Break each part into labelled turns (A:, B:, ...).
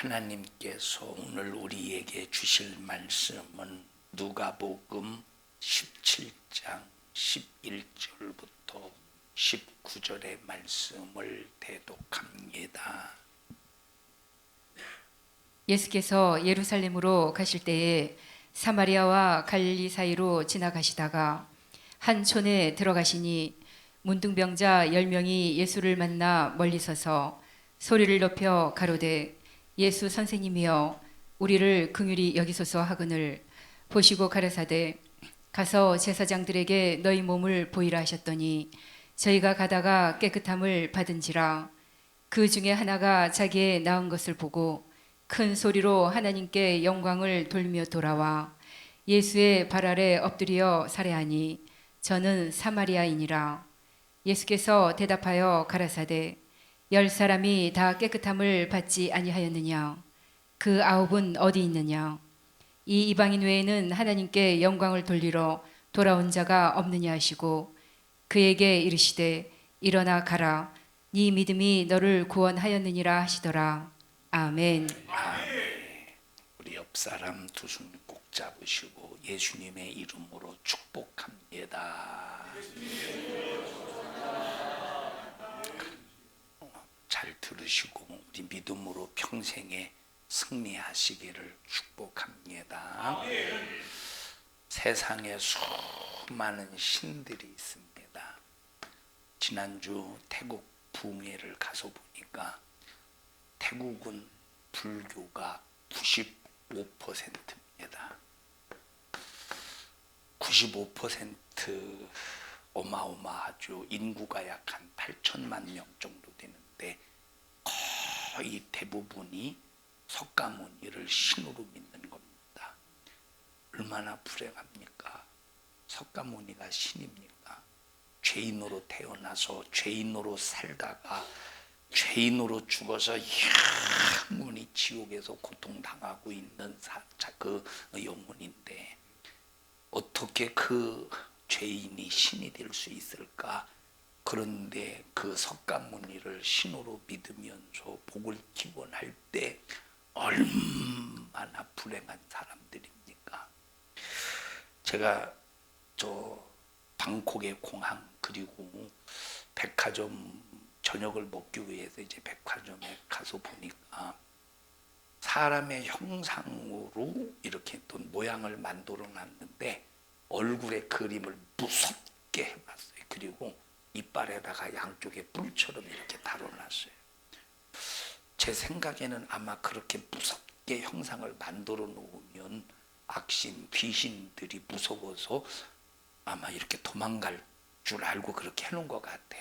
A: 하나님께서 오늘 우리에게 주실 말씀은 누가복음 17장 11절부터 19절의 말씀을 대독합니다.
B: 예수께서 예루살렘으로 가실 때에 사마리아와 갈릴리 사이로 지나가시다가 한 촌에 들어가시니 문둥병자 10명이 예수를 만나 멀리 서서 소리를 높여 가로되 예수 선생님이여 우리를 긍휼히 여기소서 하거늘 보시고 가라사대 가서 제사장들에게 너희 몸을 보이라 하셨더니 저희가 가다가 깨끗함을 받은지라. 그 중에 하나가 자기의 나은 것을 보고 큰 소리로 하나님께 영광을 돌리며 돌아와 예수의 발 아래 엎드려 살해하니 저는 사마리아인이라. 예수께서 대답하여 가라사대 10사람이 다 깨끗함을 받지 아니하였느냐? 그 9은 어디 있느냐? 이 이방인 외에는 하나님께 영광을 돌리러 돌아온 자가 없느냐 하시고 그에게 이르시되 일어나 가라 네 믿음이 너를 구원하였느니라 하시더라. 아멘.
A: 우리 옆 사람 두 손 꼭 잡으시고 예수님의 이름으로 축복합니다. 잘 들으시고 우리 믿음으로 평생에 승리하시기를 축복합니다. 세상에 수많은 신들이 있습니다. 지난주 태국 붕해를 가서 보니까 태국은 불교가 95%입니다. 95% 어마어마하죠. 인구가 약 한 8천만 명 정도 되는데 거의 대부분이 석가모니를 신으로 믿는 겁니다. 얼마나 불행합니까? 석가모니가 신입니까? 죄인으로 태어나서 죄인으로 살다가 죄인으로 죽어서 영원히 지옥에서 고통당하고 있는 그 영혼인데 어떻게 그 죄인이 신이 될 수 있을까? 그런데 그 석가모니를 신으로 믿으면서 복을 기원할 때 얼마나 불행한 사람들입니까? 제가 방콕의 공항 그리고 백화점 저녁을 먹기 위해서 이제 백화점에 가서 보니까 사람의 형상으로 이렇게 또 모양을 만들어 놨는데 얼굴에 그림을 무섭게 해놨어요. 그리고 이빨에다가 양쪽에 뿔처럼 이렇게 달아놨어요. 제 생각에는 아마 그렇게 무섭게 형상을 만들어 놓으면 악신, 귀신들이 무서워서 아마 이렇게 도망갈 줄 알고 그렇게 해놓은 것 같아.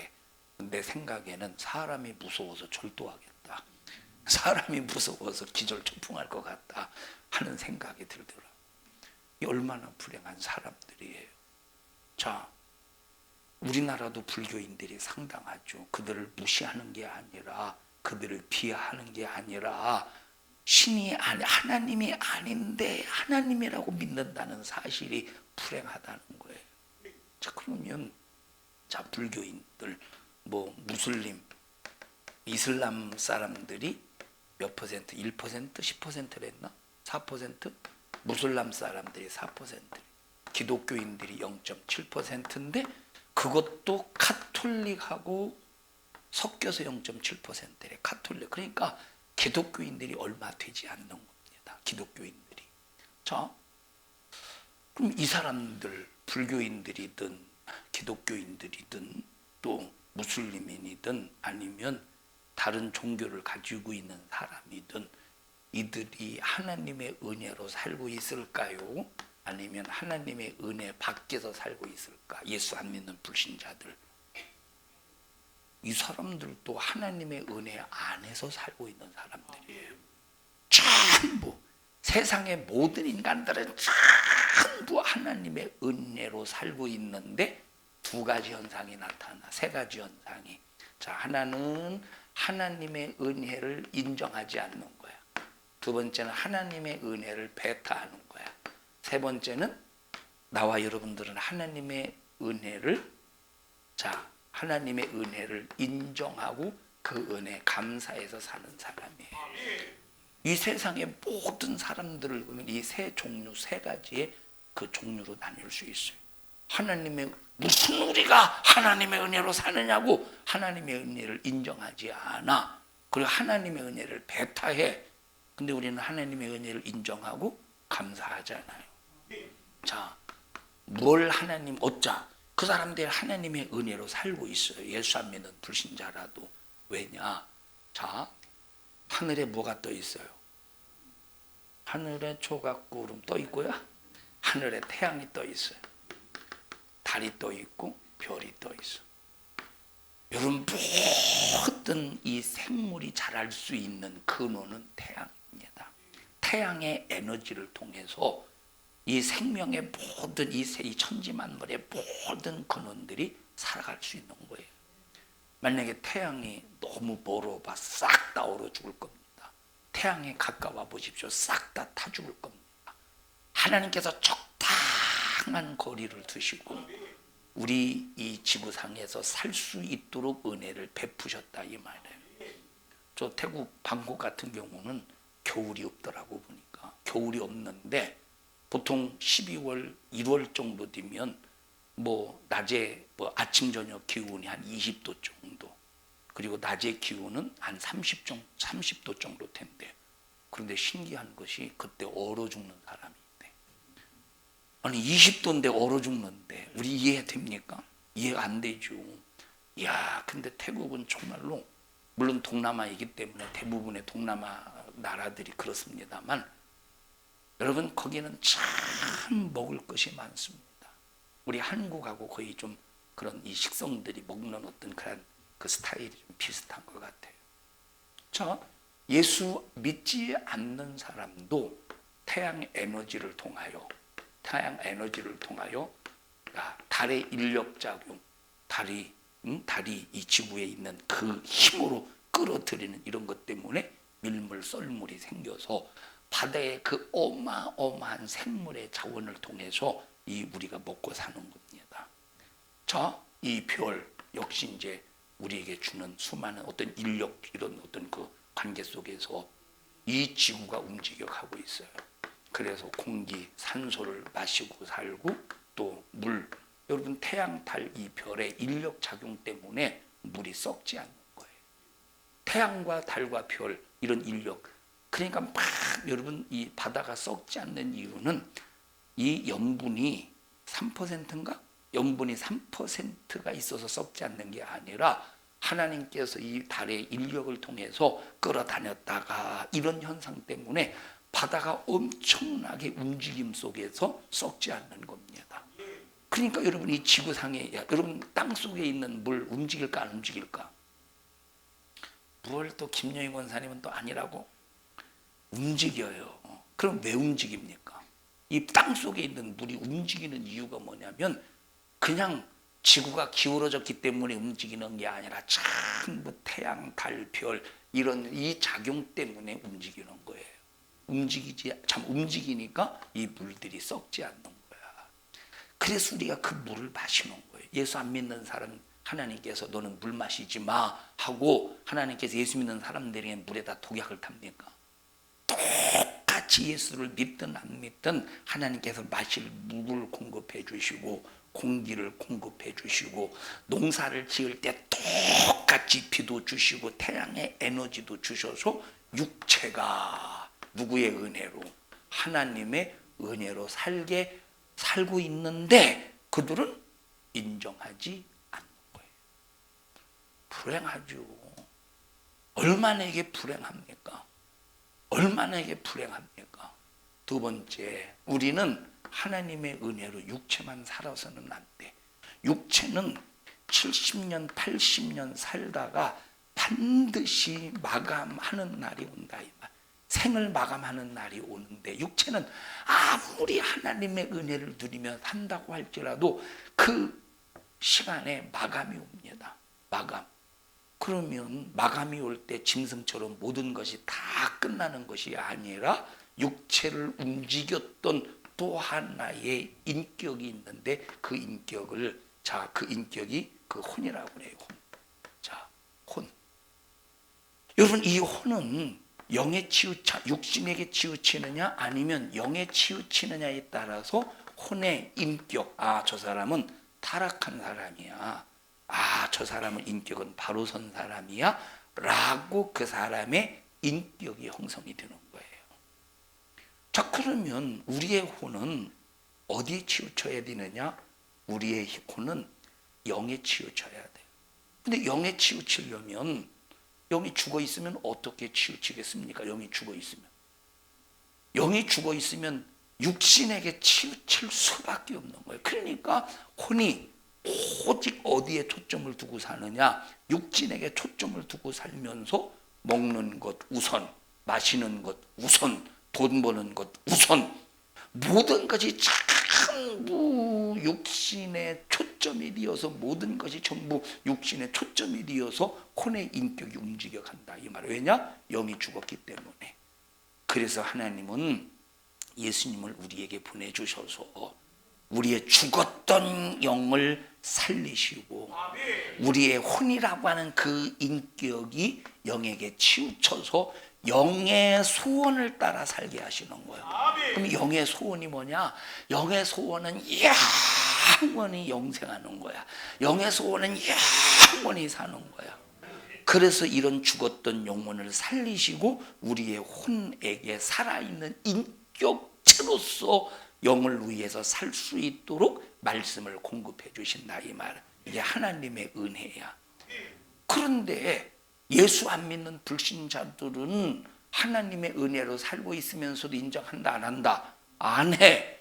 A: 내 생각에는 사람이 무서워서 절도하겠다. 사람이 무서워서 기절초풍할 것 같다 하는 생각이 들더라. 이 얼마나 불행한 사람들이에요. 자, 우리나라도 불교인들이 상당하죠. 그들을 무시하는 게 아니라 그들을 비하하는 게 아니라 신이 아니 하나님이 아닌데 하나님이라고 믿는다는 사실이 불행하다는 거예요. 자, 그러면 자 불교인들 무슬림, 이슬람 사람들이 몇 퍼센트? 1%? 10%를 했나? 4%? 무슬람 사람들이 4%, 기독교인들이 0.7%인데 그것도 카톨릭하고 섞여서 0.7%래. 카톨릭. 그러니까 기독교인들이 얼마 되지 않는 겁니다. 기독교인들이. 자, 그럼 이 사람들 불교인들이든 기독교인들이든 또 무슬림인이든 아니면 다른 종교를 가지고 있는 사람이든 이들이 하나님의 은혜로 살고 있을까요? 아니면 하나님의 은혜 밖에서 살고 있을까? 예수 안 믿는 불신자들. 이 사람들도 하나님의 은혜 안에서 살고 있는 사람들이에요. 전부 세상의 모든 인간들은 전부 하나님의 은혜로 살고 있는데 두 가지 현상이 나타나. 세 가지 현상이. 자, 하나는 하나님의 은혜를 인정하지 않는 거야. 두 번째는 하나님의 은혜를 배타하는 거야. 세 번째는 나와 여러분들은 하나님의 은혜를 하나님의 은혜를 인정하고 그 은혜 감사해서 사는 사람이에요. 이 세상의 모든 사람들을 보면 이 세 종류, 세 가지의 그 종류로 나뉠 수 있어요. 하나님의, 무슨 우리가 하나님의 은혜로 사느냐고 하나님의 은혜를 인정하지 않아. 그리고 하나님의 은혜를 배타해. 근데 우리는 하나님의 은혜를 인정하고 감사하잖아요. 자, 뭘 하나님 얻자. 그 사람들이 하나님의 은혜로 살고 있어요. 예수 안 믿는 불신자라도. 왜냐? 자, 하늘에 뭐가 떠 있어요? 하늘에 조각구름 떠 있고요. 하늘에 태양이 떠 있어요. 달이 떠 있고 별이 떠 있어. 여러분, 모든 이 생물이 자랄 수 있는 근원은 태양입니다. 태양의 에너지를 통해서 이 생명의 모든 이 천지만물의 모든 근원들이 살아갈 수 있는 거예요. 만약에 태양이 너무 멀어봐 싹 다 얼어 죽을 겁니다. 태양에 가까워 보십시오. 싹 다 타 죽을 겁니다. 하나님께서 적당한 거리를 두시고 우리 이 지구상에서 살 수 있도록 은혜를 베푸셨다 이 말이에요. 저 태국 방콕 같은 경우는 겨울이 없더라고 보니까. 겨울이 없는데 보통 12월, 1월 정도 되면 뭐 낮에 뭐 아침 저녁 기온이 한 20도 정도, 그리고 낮의 기온은 한 30도 정도 텐데, 그런데 신기한 것이 그때 얼어 죽는 사람이 있대. 아니 20도인데 얼어 죽는데 우리 이해됩니까? 이해가 안 되죠. 이야, 근데 태국은 정말로, 물론 동남아이기 때문에 대부분의 동남아 나라들이 그렇습니다만, 여러분 거기는 참 먹을 것이 많습니다. 우리 한국하고 거의 좀 그런 이 식성들이 먹는 어떤 그런 그 스타일이 좀 비슷한 것 같아요. 자, 예수 믿지 않는 사람도 태양 에너지를 통하여 달의 인력 작용, 달이 이 지구에 있는 그 힘으로 끌어들이는 이런 것 때문에 밀물, 썰물이 생겨서 바다의 그 어마어마한 생물의 자원을 통해서 이 우리가 먹고 사는 겁니다. 자, 이 별 역시 이제 우리에게 주는 수많은 어떤 인력, 이런 어떤 그 관계 속에서 이 지구가 움직여 가고 있어요. 그래서 공기, 산소를 마시고 살고 또 물. 여러분 태양, 달, 이 별의 인력 작용 때문에 물이 썩지 않는 거예요. 태양과 달과 별 이런 인력. 그러니까 막 여러분 이 바다가 썩지 않는 이유는 이 염분이 3%인가? 염분이 3%가 있어서 썩지 않는 게 아니라 하나님께서 이 달의 인력을 통해서 끌어다녔다가 이런 현상 때문에 바다가 엄청나게 움직임 속에서 썩지 않는 겁니다. 그러니까 여러분 이 지구상에, 여러분 땅 속에 있는 물 움직일까 안 움직일까? 뭘 또 김여희 권사님은 또 아니라고? 움직여요. 그럼 왜 움직입니까? 이 땅 속에 있는 물이 움직이는 이유가 뭐냐면 그냥 지구가 기울어졌기 때문에 움직이는 게 아니라 전부 태양, 달, 별 이런 이 작용 때문에 움직이는 거예요. 움직이니까 이 물들이 썩지 않는 거야. 그래서 우리가 그 물을 마시는 거예요. 예수 안 믿는 사람 하나님께서 너는 물 마시지 마 하고 하나님께서 예수 믿는 사람들에게 물에다 독약을 탑니까? 똑같이 예수를 믿든 안 믿든 하나님께서 마실 물을 공급해 주시고 공기를 공급해 주시고 농사를 지을 때 똑같이 비도 주시고 태양의 에너지도 주셔서 육체가 누구의 은혜로? 하나님의 은혜로 살고 있는데 그들은 인정하지 않는 거예요. 불행하죠. 얼마나 이게 불행합니까? 얼마나 이게 불행합니까? 두 번째, 우리는 하나님의 은혜로 육체만 살아서는 안 돼. 육체는 70년, 80년 살다가 반드시 마감하는 날이 온다. 생을 마감하는 날이 오는데 육체는 아무리 하나님의 은혜를 누리며 산다고 할지라도 그 시간에 마감이 옵니다. 마감. 그러면 마감이 올 때 짐승처럼 모든 것이 다 끝나는 것이 아니라 육체를 움직였던 또 하나의 인격이 있는데 그 인격이 그 혼이라고 그래요. 혼. 자, 혼. 여러분 이 혼은 영에 육신에게 치우치느냐 아니면 영에 치우치느냐에 따라서 혼의 인격, 저 사람은 타락한 사람이야, 저 사람은 인격은 바로 선 사람이야 라고 그 사람의 인격이 형성이 되는 거예요. 자, 그러면 우리의 혼은 어디에 치우쳐야 되느냐? 우리의 혼은 영에 치우쳐야 돼요. 근데 영에 치우치려면, 영이 죽어 있으면 어떻게 치우치겠습니까? 영이 죽어 있으면. 영이 죽어 있으면 육신에게 치우칠 수밖에 없는 거예요. 그러니까 혼이 오직 어디에 초점을 두고 사느냐? 육신에게 초점을 두고 살면서 먹는 것 우선, 마시는 것 우선, 돈 버는 것 우선, 모든 것이 전부 육신의 초점이 되어서, 모든 것이 전부 육신의 초점이 되어서 혼의 인격이 움직여간다 이 말. 왜냐? 영이 죽었기 때문에. 그래서 하나님은 예수님을 우리에게 보내주셔서 우리의 죽었던 영을 살리시고 우리의 혼이라고 하는 그 인격이 영에게 치우쳐서 영의 소원을 따라 살게 하시는 거예요. 그럼 영의 소원이 뭐냐? 영의 소원은 영원히 영생하는 거야. 영의 소원은 영원히 사는 거야. 그래서 이런 죽었던 영혼을 살리시고 우리의 혼에게 살아있는 인격체로서 영을 위해서 살 수 있도록 말씀을 공급해 주신다 이 말. 이게 하나님의 은혜야. 그런데 예수 안 믿는 불신자들은 하나님의 은혜로 살고 있으면서도 인정한다 안 한다? 안 해.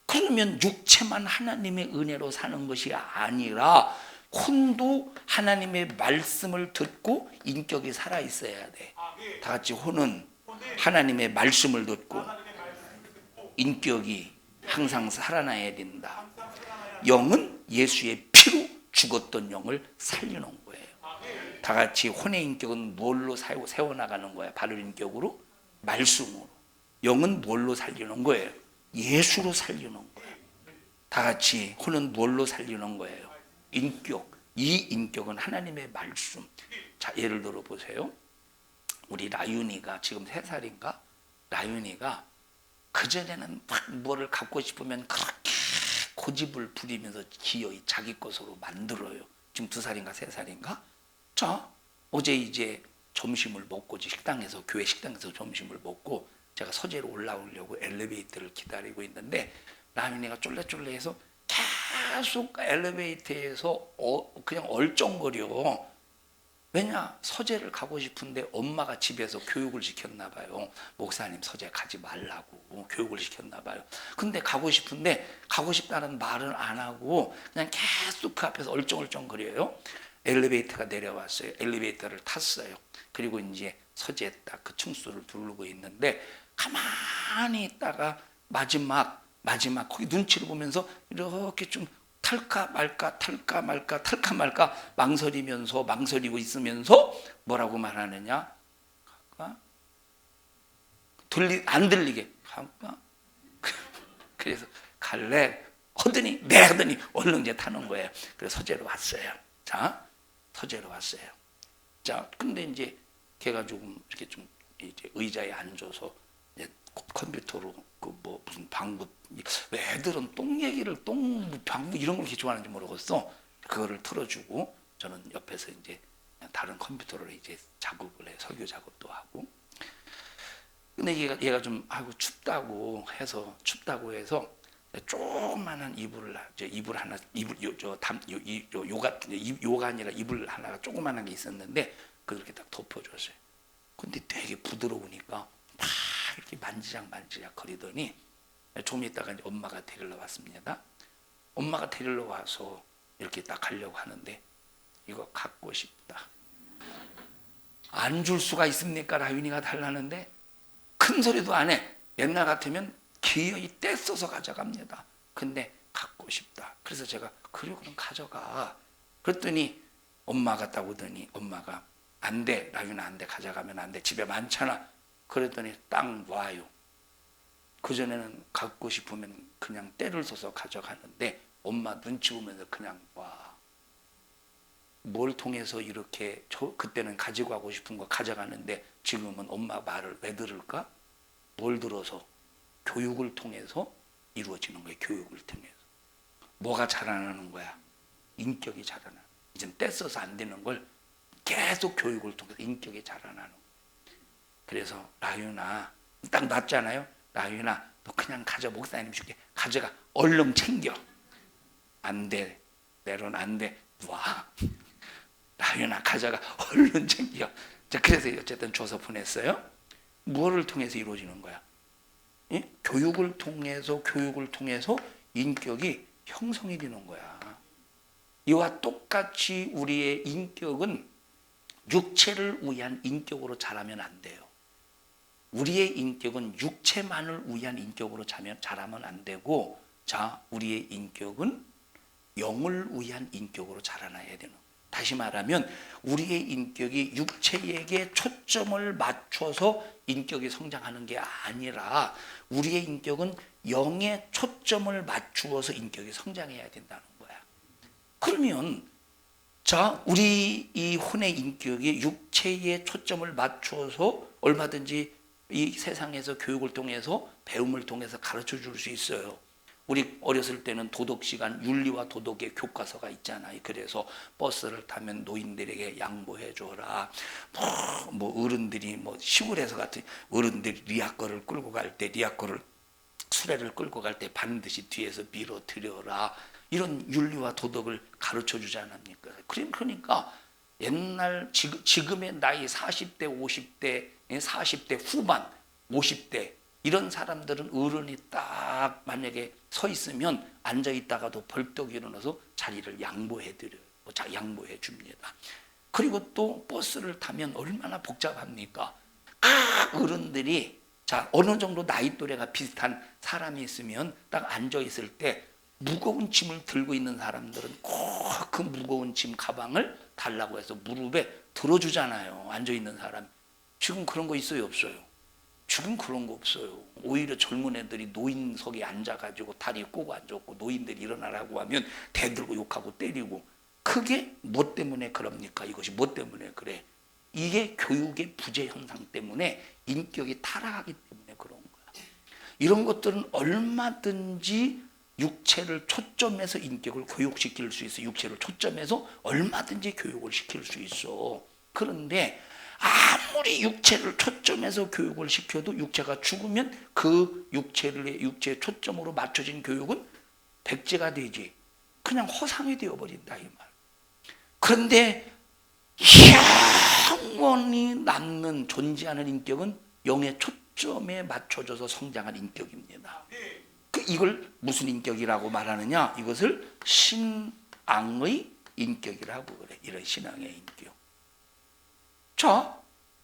A: 그러면 육체만 하나님의 은혜로 사는 것이 아니라 혼도 하나님의 말씀을 듣고 인격이 살아 있어야 돼. 다 같이 혼은 하나님의 말씀을 듣고 인격이 항상 살아나야 된다. 영은 예수의 피로 죽었던 영을 살리는 거예요. 다 같이 혼의 인격은 뭘로 세워나가는 거야? 바른 인격으로? 말씀으로. 영은 뭘로 살리는 거예요? 예수로 살리는 거예요. 다 같이 혼은 뭘로 살리는 거예요? 인격. 이 인격은 하나님의 말씀. 자, 예를 들어 보세요. 우리 라윤이가 지금 3살인가? 라윤이가 그전에는 막 뭐를 갖고 싶으면 그렇게 고집을 부리면서 기어이 자기 것으로 만들어요. 지금 2살인가 3살인가? 자, 어제 이제 점심을 먹고 식당에서, 교회 식당에서 점심을 먹고 제가 서재로 올라오려고 엘리베이터를 기다리고 있는데 라윤이가 쫄래쫄래해서 계속 엘리베이터에서 그냥 얼쩡거려. 왜냐? 서재를 가고 싶은데 엄마가 집에서 교육을 시켰나 봐요. 목사님 서재 가지 말라고 교육을 시켰나 봐요. 근데 가고 싶은데 가고 싶다는 말은 안 하고 그냥 계속 그 앞에서 얼쩡얼쩡거려요. 엘리베이터가 내려왔어요. 엘리베이터를 탔어요. 그리고 이제 서재에 딱 그 층수를 누르고 있는데 가만히 있다가 마지막 거기 눈치를 보면서 이렇게 좀 탈까 말까 망설이고 있으면서 뭐라고 말하느냐? 안 들리게 갈까? 그래서 갈래? 하더니 네 하더니 얼른 이제 타는 거예요. 그래서 서재로 왔어요. 자, 서재로 왔어요. 자, 근데 이제 걔가 조금 이렇게 좀 이제 의자에 앉아서 이제 컴퓨터로 그 뭐 무슨 방구, 왜 애들은 똥 얘기를 방구 이런 걸 이렇게 좋아하는지 모르겠어. 그거를 틀어주고 저는 옆에서 이제 다른 컴퓨터로 이제 작업을 해, 설교 작업도 하고. 근데 얘가 좀 춥다고 해서 조그만한 이불 하나, 요가 아니라 이불 하나가 조그만한 게 있었는데 그렇게 딱 덮어줬어요. 근데 되게 부드러우니까 막 이렇게 만지작 거리더니 좀 있다가 이제 엄마가 데리러 왔습니다. 엄마가 데리러 와서 이렇게 딱 가려고 하는데 이거 갖고 싶다. 안 줄 수가 있습니까? 라윤이가 달라는데 큰 소리도 안 해. 옛날 같으면 기어이 떼써서 가져갑니다. 근데 갖고 싶다. 그래서 제가 그래 그럼 가져가. 그랬더니 엄마가 딱 오더니 엄마가 안 돼. 라윤아 안 돼. 가져가면 안 돼. 집에 많잖아. 그랬더니 딱 와요. 그전에는 갖고 싶으면 그냥 때를 써서 가져가는데 엄마 눈치 보면서 그냥 와. 뭘 통해서 이렇게 그때는 가지고 가고 싶은 거 가져가는데 지금은 엄마 말을 왜 들을까? 뭘 들어서? 교육을 통해서 이루어지는 거예요. 교육을 통해서. 뭐가 자라나는 거야? 인격이 자라나. 이젠 떼써서 안 되는 걸 계속 교육을 통해서 인격이 자라나는 거예요. 그래서 라윤아, 딱 놨잖아요. 라윤아, 너 그냥 가져. 목사님 줄게. 가져가. 얼른 챙겨. 안 돼. 내론 안 돼. 와. 라윤아, 가져가. 얼른 챙겨. 자, 그래서 어쨌든 줘서 보냈어요. 무엇을 통해서 이루어지는 거야? 예? 교육을 통해서 인격이 형성이 되는 거야. 이와 똑같이 우리의 인격은 육체를 위한 인격으로 자라면 안 돼요. 우리의 인격은 육체만을 위한 인격으로 자라면 안 되고, 자, 우리의 인격은 영을 위한 인격으로 자라나야 되는 거예요. 다시 말하면 우리의 인격이 육체에게 초점을 맞춰서 인격이 성장하는 게 아니라 우리의 인격은 영에 초점을 맞추어서 인격이 성장해야 된다는 거야. 그러면 자, 우리 이 혼의 인격이 육체에 초점을 맞춰서 얼마든지 이 세상에서 교육을 통해서 배움을 통해서 가르쳐 줄 수 있어요. 우리 어렸을 때는 도덕 시간, 윤리와 도덕의 교과서가 있잖아요. 그래서 버스를 타면 노인들에게 양보해 줘라. 뭐 어른들이 뭐 시골에서 같은 어른들이 리아거를 끌고 갈 때 수레를 끌고 갈 때 반드시 뒤에서 밀어 드려라. 이런 윤리와 도덕을 가르쳐 주지 않습니까? 그러니까 옛날 지금의 나이 40대, 50대, 40대 후반, 50대 이런 사람들은 어른이 딱 만약에 서 있으면 앉아 있다가도 벌떡 일어나서 자리를 양보해 드려요. 양보해 줍니다. 그리고 또 버스를 타면 얼마나 복잡합니까? 어른들이 자, 어느 정도 나이 또래가 비슷한 사람이 있으면 딱 앉아 있을 때 무거운 짐을 들고 있는 사람들은 꼭 그 무거운 짐 가방을 달라고 해서 무릎에 들어주잖아요. 앉아 있는 사람. 지금 그런 거 있어요, 없어요? 지금 그런 거 없어요. 오히려 젊은 애들이 노인석에 앉아가지고 다리 꼬고 앉았고 노인들이 일어나라고 하면 대들고 욕하고 때리고. 그게 뭐 때문에 그럽니까? 이것이 뭐 때문에 그래? 이게 교육의 부재 현상 때문에 인격이 타락하기 때문에 그런 거야. 이런 것들은 얼마든지 육체를 초점해서 인격을 교육시킬 수 있어. 육체를 초점해서 얼마든지 교육을 시킬 수 있어. 그런데 아무리 육체를 초점해서 교육을 시켜도 육체가 죽으면 그 육체의 초점으로 맞춰진 교육은 백지가 되지. 그냥 허상이 되어버린다 이 말. 그런데 영원히 남는 존재하는 인격은 영의 초점에 맞춰져서 성장한 인격입니다. 이걸 무슨 인격이라고 말하느냐? 이것을 신앙의 인격이라고 그래. 이런 신앙의 인격. 자,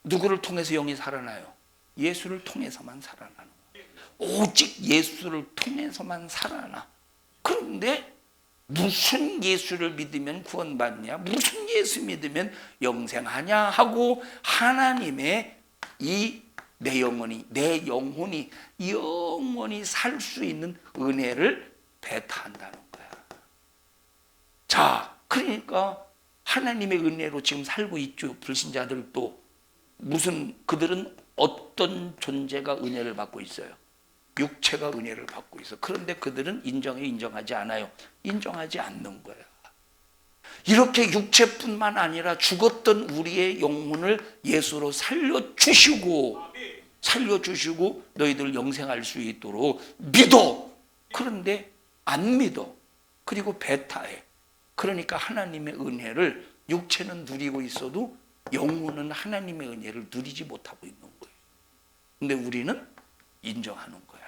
A: 누구를 통해서 영이 살아나요? 예수를 통해서만 살아나는 거예요. 오직 예수를 통해서만 살아나. 그런데 무슨 예수를 믿으면 구원받냐? 무슨 예수 믿으면 영생하냐? 하고 하나님의 내 영혼이 영원히 살 수 있는 은혜를 배타한다는 거야. 자, 그러니까 하나님의 은혜로 지금 살고 있죠. 불신자들도 그들은 어떤 존재가 은혜를 받고 있어요? 육체가 은혜를 받고 있어. 그런데 그들은 인정하지 않아요. 인정하지 않는 거야. 이렇게 육체뿐만 아니라 죽었던 우리의 영혼을 예수로 살려주시고 너희들 영생할 수 있도록 믿어. 그런데 안 믿어. 그리고 배타해. 그러니까 하나님의 은혜를 육체는 누리고 있어도 영혼은 하나님의 은혜를 누리지 못하고 있는 거예요. 근데 우리는 인정하는 거야.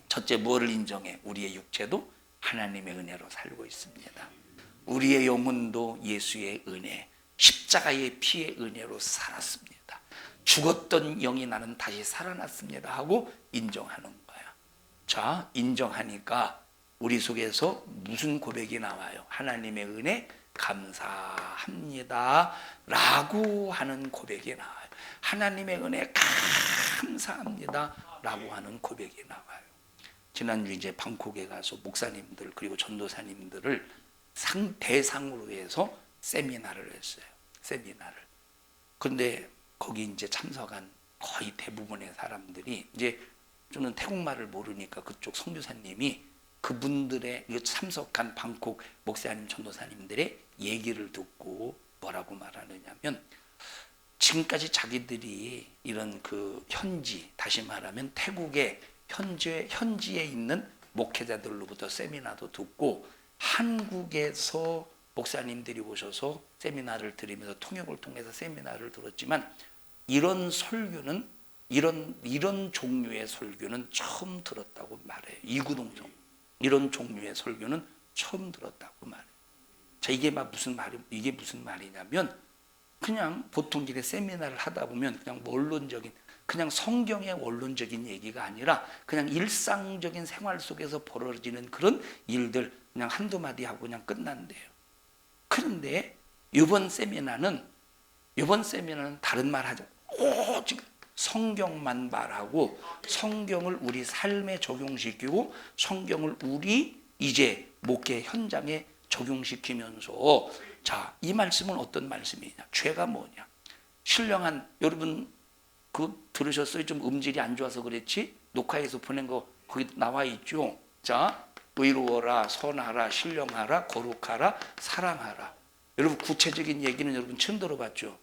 A: 첫째, 뭐를 인정해? 우리의 육체도 하나님의 은혜로 살고 있습니다. 우리의 영혼도 예수의 은혜, 십자가의 피의 은혜로 살았습니다. 죽었던 영이 나는 다시 살아났습니다 하고 인정하는 거야. 자, 인정하니까 우리 속에서 무슨 고백이 나와요? 하나님의 은혜 감사합니다 라고 하는 고백이 나와요. 하나님의 은혜 감사합니다 라고 하는 고백이 나와요. 지난주 이제 방콕에 가서 목사님들 그리고 전도사님들을 대상으로 해서 세미나를 했어요. 세미나를. 근데 거기 이제 참석한 거의 대부분의 사람들이 이제 저는 태국말을 모르니까 그쪽 선교사님이 그분들의 참석한 방콕 목사님 전도사님들의 얘기를 듣고 뭐라고 말하느냐면 지금까지 자기들이 이런 그 현지, 다시 말하면 태국의 현지에 있는 목회자들로부터 세미나도 듣고 한국에서 목사님들이 오셔서 세미나를 들으면서 통역을 통해서 세미나를 들었지만 이런 설교는 이런 종류의 설교는 처음 들었다고 말해요. 이구동성 이런 종류의 설교는 처음 들었다고 말해요. 자, 이게 무슨 말이냐면 그냥 보통 길에 세미나를 하다 보면 그냥 원론적인 그냥 성경의 원론적인 얘기가 아니라 그냥 일상적인 생활 속에서 벌어지는 그런 일들 그냥 한두 마디 하고 그냥 끝난대요. 그런데 이번 세미나는 다른 말 하죠. 오직 성경만 말하고 성경을 우리 삶에 적용시키고 성경을 우리 이제 목회 현장에 적용시키면서 자, 이 말씀은 어떤 말씀이냐? 죄가 뭐냐? 신령한 여러분 그 들으셨어요? 좀 음질이 안 좋아서 그랬지? 녹화해서 보낸 거 거기 나와 있죠. 자, 의로워라, 선하라, 신령하라, 거룩하라, 사랑하라. 여러분 구체적인 얘기는 여러분 처음 들어봤죠?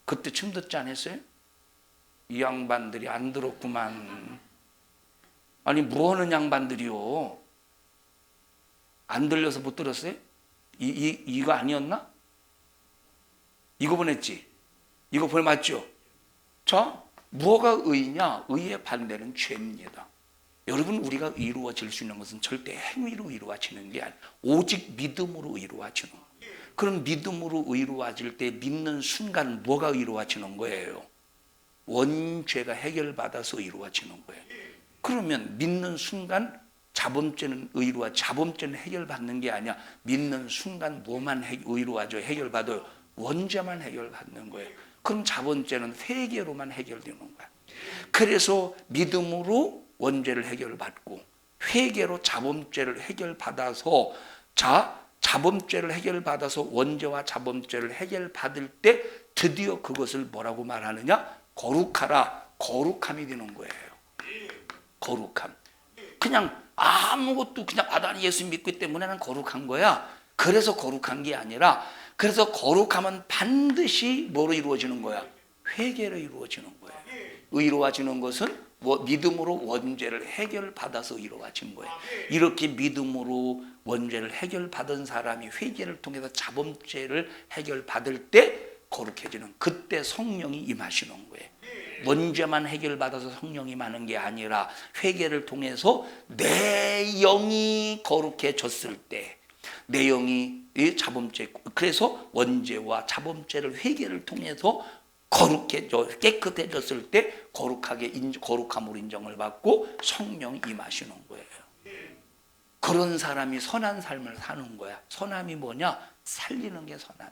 A: 그때 처음 듣지 않았어요? 이 양반들이 안 들었구만. 아니 뭐하는 양반들이요? 안 들려서 못 들었어요? 이거 아니었나? 이거 보냈지? 이거 보내맞죠? 자, 뭐가 의냐? 의의 반대는 죄입니다. 여러분 우리가 의로워질 수 있는 것은 절대 행위로 이루어지는 게 아니라 오직 믿음으로 이루어지는 거예요. 그럼 믿음으로 의로워질 때 믿는 순간 뭐가 의로워지는 거예요? 원죄가 해결받아서 의로워지는 거예요. 그러면 믿는 순간 자범죄는 해결받는 게 아니야. 믿는 순간 뭐만 의로워져 해결받아요? 원죄만 해결받는 거예요. 그럼 자범죄는 회개로만 해결되는 거야. 그래서 믿음으로 원죄를 해결받고 회개로 자범죄를 해결받아서 자범죄를 해결받아서 원죄와 자범죄를 해결받을 때 드디어 그것을 뭐라고 말하느냐? 거룩하라. 거룩함이 되는 거예요. 거룩함. 그냥 아무것도 그냥 난 예수 믿기 때문에는 거룩한 거야. 그래서 거룩한 게 아니라 그래서 거룩함은 반드시 뭐로 이루어지는 거야? 회개로 이루어지는 거예요. 의로워지는 것은 믿음으로 원죄를 해결받아서 이루어진 거예요. 이렇게 믿음으로 원죄를 해결받은 사람이 회개를 통해서 자범죄를 해결받을 때 거룩해지는 그때 성령이 임하시는 거예요. 원죄만 해결받아서 성령이 임하는 게 아니라 회개를 통해서 내 영이 거룩해졌을 때 내 영이 자범죄 그래서 원죄와 자범죄를 회개를 통해서 깨끗해졌을 때 거룩함으로 인정을 받고 성령이 임하시는 거예요. 그런 사람이 선한 삶을 사는 거야. 선함이 뭐냐? 살리는 게 선함.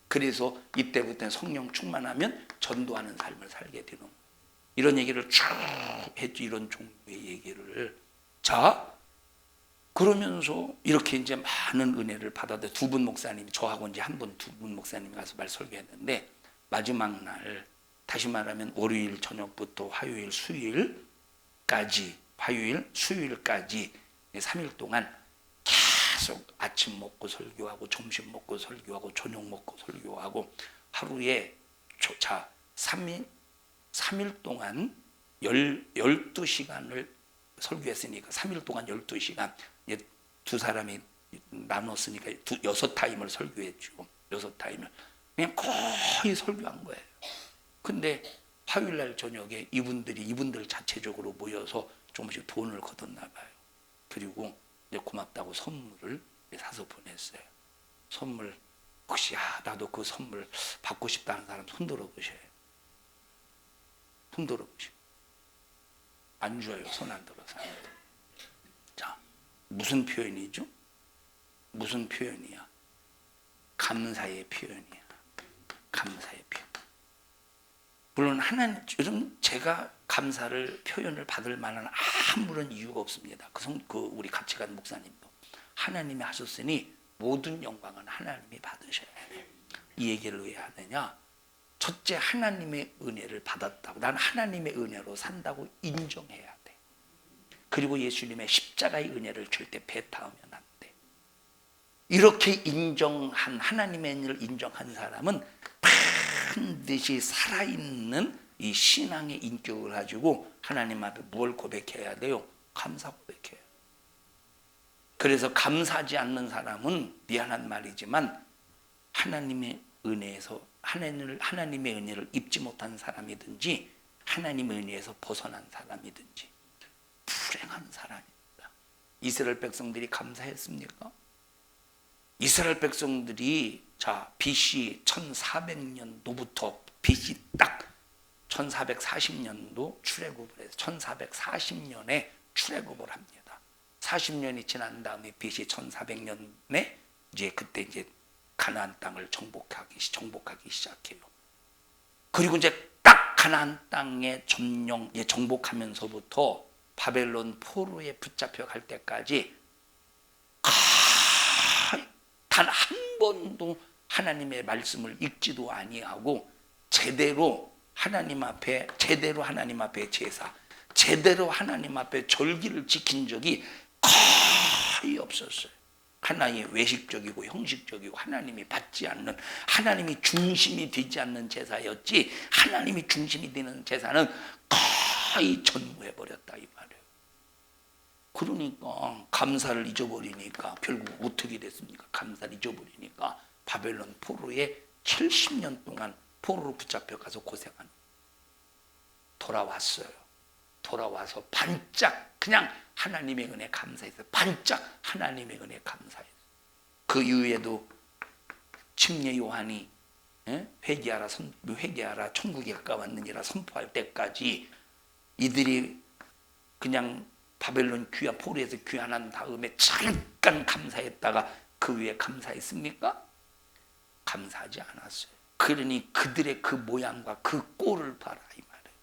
A: 그래서 이때부터 성령 충만하면 전도하는 삶을 살게 되는 거예요. 이런 얘기를 쭉 했죠. 이런 종류의 얘기를. 자, 그러면서 이렇게 이제 많은 은혜를 받아도 두 분 목사님이 저하고 이제 두 분 목사님이 가서 설교했는데 마지막 날 다시 말하면 월요일 저녁부터 화요일 수요일까지 3일 동안 계속 아침 먹고 설교하고 점심 먹고 설교하고 저녁 먹고 설교하고 하루에 3일 동안 12시간을 설교했으니까 3일 동안 12시간 두 사람이 나눴으니까 6타임을 설교했죠. 6타임을 그냥 거의 설교한 거예요. 근데 화요일날 저녁에 이분들 자체적으로 모여서 조금씩 돈을 거뒀나 봐요. 그리고 이제 고맙다고 선물을 사서 보냈어요. 선물 혹시 나도 그 선물 받고 싶다는 사람 손 들어보셔요. 손 들어보셔. 안 줘요. 손 안 들어서. 자, 무슨 표현이죠? 무슨 표현이야? 감사의 표현이야. 감사의 표현. 물론 요즘 제가 감사를 표현을 받을 만한 아무런 이유가 없습니다. 우리 같이 간 목사님도 하나님이 하셨으니 모든 영광은 하나님이 받으셔야 돼. 이 얘기를 왜 하느냐? 첫째, 하나님의 은혜를 받았다고, 난 하나님의 은혜로 산다고 인정해야 돼. 그리고 예수님의 십자가의 은혜를 절대 배타하면 안 돼. 이렇게 인정한, 하나님의 은혜를 인정한 사람은 반드시 살아있는 이 신앙의 인격을 가지고 하나님 앞에 뭘 고백해야 돼요? 감사 고백해요. 그래서 감사하지 않는 사람은 미안한 말이지만 하나님의 은혜에서 하나님의 은혜를 입지 못한 사람이든지 하나님의 은혜에서 벗어난 사람이든지 불행한 사람입니다. 이스라엘 백성들이 감사했습니까? 이스라엘 백성들이 BC 1400년도부터 BC 딱 1440년도 출애굽을 해서 1440년에 출애굽을 합니다. 40년이 지난 다음에 BC 1400년에 그때 이제 가나안 땅을 정복하기 시작해요. 그리고 이제 딱 가나안 땅에 정복하면서부터 바벨론 포로에 붙잡혀 갈 때까지 단 한 번도 하나님의 말씀을 읽지도 아니하고 제대로 하나님 앞에 제사, 제대로 하나님 앞에 절기를 지킨 적이 거의 없었어요. 하나의 외식적이고 형식적이고 하나님이 받지 않는, 하나님이 중심이 되지 않는 제사였지, 하나님이 중심이 되는 제사는 거의 전무해버렸다 이 말이에요. 그러니까 감사를 잊어버리니까 결국 어떻게 됐습니까? 감사를 잊어버리니까 바벨론 포로에 70년 동안 포로로 붙잡혀 가서 고생하는, 돌아왔어요. 돌아와서 반짝 그냥 하나님의 은혜 감사했어요. 반짝 하나님의 은혜 감사했어요. 그 이후에도 침례 요한이 회개하라 천국에 가까웠느니라 선포할 때까지 이들이 그냥 바벨론 포로에서 귀환한 다음에 잠깐 감사했다가 그 위에 감사했습니까? 감사하지 않았어요. 그러니 그들의 그 모양과 그 꼴을 봐라 이 말이에요.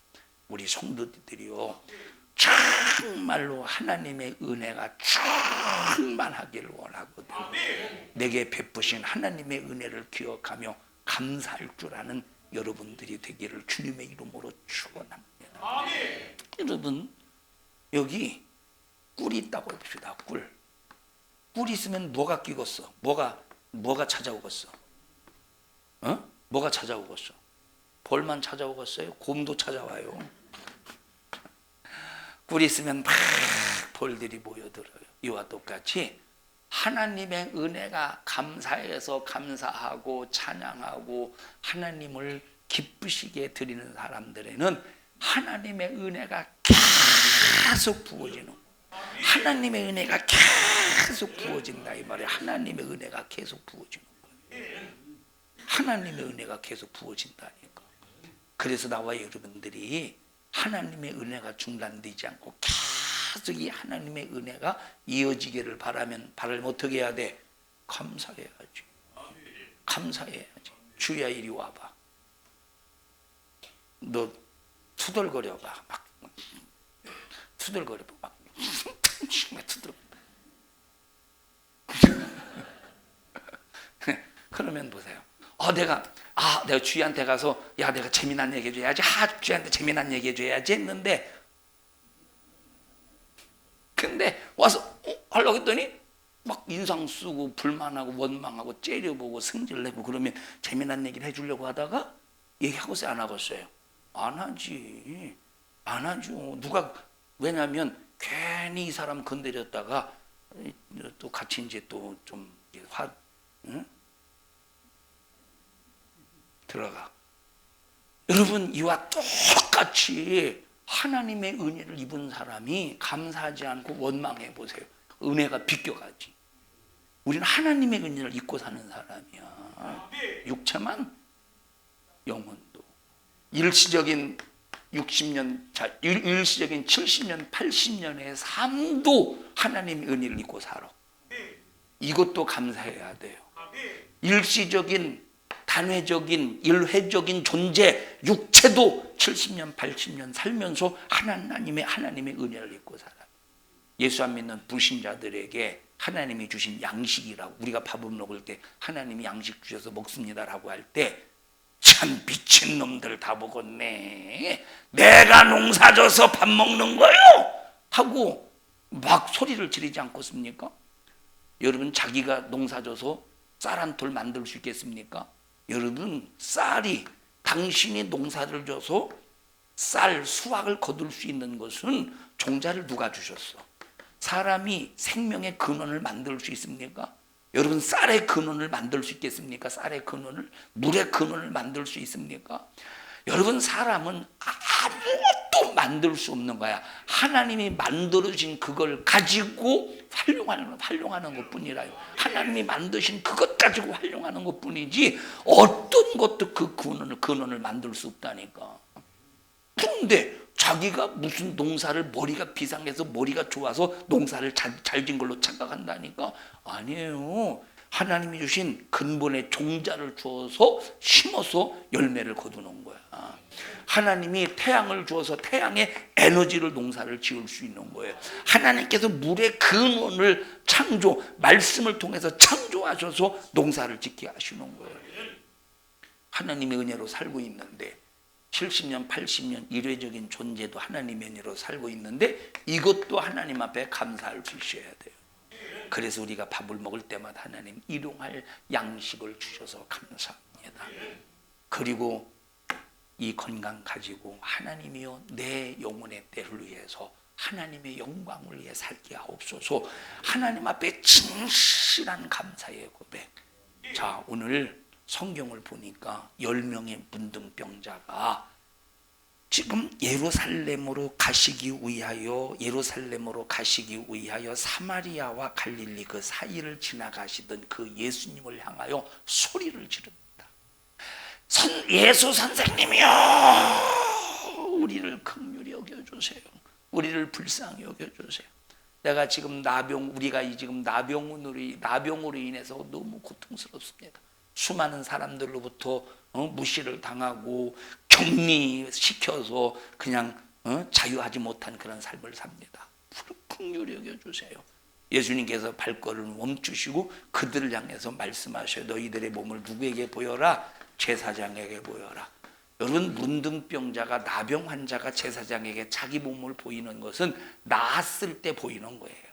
A: 우리 성도들이요, 정말로 하나님의 은혜가 충만하기를 원하거든. 내게 베푸신 하나님의 은혜를 기억하며 감사할 줄 아는 여러분들이 되기를 주님의 이름으로 축원합니다. 여러분, 여기 꿀이 있다고 해봅시다. 꿀 있으면 뭐가 끼겠어? 뭐가 찾아오겠어? 뭐가 찾아오겠어? 벌만 찾아오겠어요? 곰도 찾아와요. 꿀이 있으면 막 벌들이 모여들어요. 이와 똑같이 하나님의 은혜가 감사해서 감사하고 찬양하고 하나님을 기쁘시게 드리는 사람들에는 하나님의 은혜가 계속 부어지는, 하나님의 은혜가 계속 부어진다 이 말이에요. 하나님의 은혜가 계속 부어지는 거예요. 하나님의 은혜가 계속 부어진다니까. 그래서 나와 여러분들이 하나님의 은혜가 중단되지 않고 계속 이 하나님의 은혜가 이어지기를 바라면 어떻게 해야 돼? 감사해야지. 감사해야지. 주야 이리 와봐. 너 투덜거려봐. 막 투덜거려봐. 막 투덜거려. 그러면 보세요. 내가 주희한테 가서 내가 재미난 얘기 해줘야지. 주희한테 재미난 얘기 해줘야지 했는데, 근데 와서 하려고 했더니 막 인상 쓰고 불만하고 원망하고 째려보고 승질내고 그러면 재미난 얘기를 해주려고 하다가 얘기하고서 안 하겠어요? 안 하지. 안 하죠. 왜냐하면 괜히 이 사람 건드렸다가 또 같이 이제 또 좀 들어가. 여러분, 이와 똑같이 하나님의 은혜를 입은 사람이 감사하지 않고 원망해 보세요. 은혜가 비껴가지. 우리는 하나님의 은혜를 입고 사는 사람이야. 육체만, 영혼도. 일시적인 70년, 80년의 삶도 하나님의 은혜를 입고 살아. 이것도 감사해야 돼요. 일시적인, 단회적인, 일회적인 존재, 육체도 70년, 80년 살면서 하나님의 은혜를 입고 살아. 예수 안 믿는 불신자들에게 하나님이 주신 양식이라고, 우리가 밥을 먹을 때 하나님이 양식 주셔서 먹습니다라고 할 때 참 미친놈들 다 먹었네, 내가 농사져서 밥 먹는 거요 하고 막 소리를 지르지 않겠습니까? 여러분, 자기가 농사져서 쌀 한 톨 만들 수 있겠습니까? 여러분, 쌀이, 당신이 농사를 져서 쌀 수확을 거둘 수 있는 것은 종자를 누가 주셨어? 사람이 생명의 근원을 만들 수 있습니까? 여러분, 쌀의 근원을 만들 수 있겠습니까? 쌀의 근원을, 물의 근원을 만들 수 있습니까? 여러분, 사람은 아무것도 만들 수 없는 거야. 하나님이 만들어진 그걸 가지고 활용하는 것뿐이라요. 하나님이 만드신 그것 가지고 활용하는 것뿐이지 어떤 것도 그 근원을 만들 수 없다니까. 그런데 자기가 무슨 농사를, 머리가 비상해서 머리가 좋아서 농사를 잘 진 걸로 착각한다니까. 아니에요. 하나님이 주신 근본의 종자를 주어서 심어서 열매를 거두는 거야. 하나님이 태양을 주어서 태양의 에너지를 농사를 지을 수 있는 거예요. 하나님께서 물의 근원을 말씀을 통해서 창조하셔서 농사를 짓게 하시는 거예요. 하나님의 은혜로 살고 있는데 70년, 80년 일회적인 존재도 하나님의 은혜로 살고 있는데 이것도 하나님 앞에 감사할 수 있어야 돼요. 그래서 우리가 밥을 먹을 때마다 하나님 일용할 양식을 주셔서 감사합니다. 그리고 이 건강 가지고 하나님이여 내 영혼의 때를 위해서 하나님의 영광을 위해 살게 하옵소서. 하나님 앞에 진실한 감사의 고백. 자, 오늘 성경을 보니까 10명의 문둥병자가 지금 예루살렘으로 가시기 위하여 사마리아와 갈릴리 그 사이를 지나가시던 그 예수님을 향하여 소리를 지릅니다. 예수 선생님이요, 우리를 긍휼히 여겨주세요. 우리를 불쌍히 여겨주세요. 내가 지금 우리가 지금 나병으로 인해서 너무 고통스럽습니다. 수많은 사람들로부터 무시를 당하고 격리시켜서 그냥 자유하지 못한 그런 삶을 삽니다. 긍휼히 여겨주세요. 예수님께서 발걸음을 멈추시고 그들을 향해서 말씀하셔요. 너희들의 몸을 누구에게 보여라? 제사장에게 보여라. 여러분, 문둥병자가, 나병 환자가 제사장에게 자기 몸을 보이는 것은 나았을 때 보이는 거예요.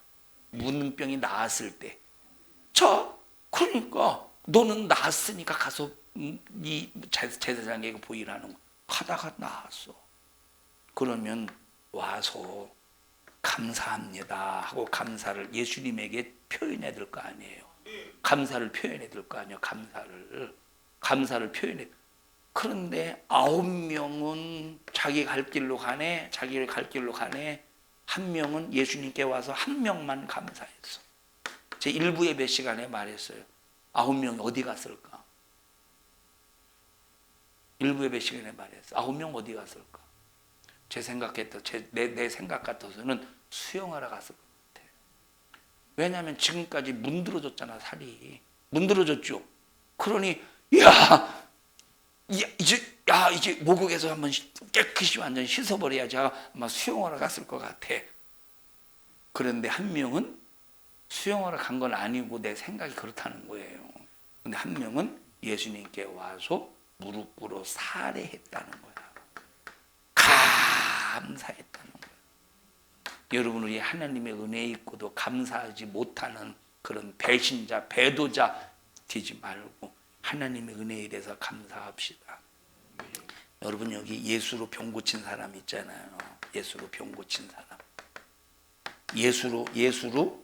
A: 문둥병이 나았을 때. 그러니까 너는 나았으니까 가서 이 제사장에게 보이라는 거. 하다가 나았어. 그러면 와서 감사합니다 하고 감사를 예수님에게 표현해야 될 거 아니에요. 감사를 표현해야 될 거 아니에요. 감사를 표현해. 그런데 9명은 자기 갈 길로 가네. 한 명은 예수님께 와서 한 명만 감사했어. 제 일부 예배 시간에 말했어요. 9명이 어디 갔을까? 일부 예배 시간에 말했어. 9명 어디 갔을까? 내 생각 같아서는 수영하러 갔을 것 같아. 왜냐하면 지금까지 문드러졌잖아, 살이. 문드러졌죠. 그러니 이제 목욕에서 한번 깨끗이 완전 씻어버려야지 아마 수영하러 갔을 것 같아. 그런데 한 명은 수영하러 간 건 아니고 내 생각이 그렇다는 거예요. 근데 한 명은 예수님께 와서 무릎 꿇어 살해했다는 거야. 감사했다는 거야. 여러분, 우리 하나님의 은혜에 있고도 감사하지 못하는 그런 배신자, 배도자 되지 말고 하나님의 은혜에 대해서 감사합시다. 여러분, 여기 예수로 병 고친 사람 있잖아요. 예수로 병 고친 사람. 예수로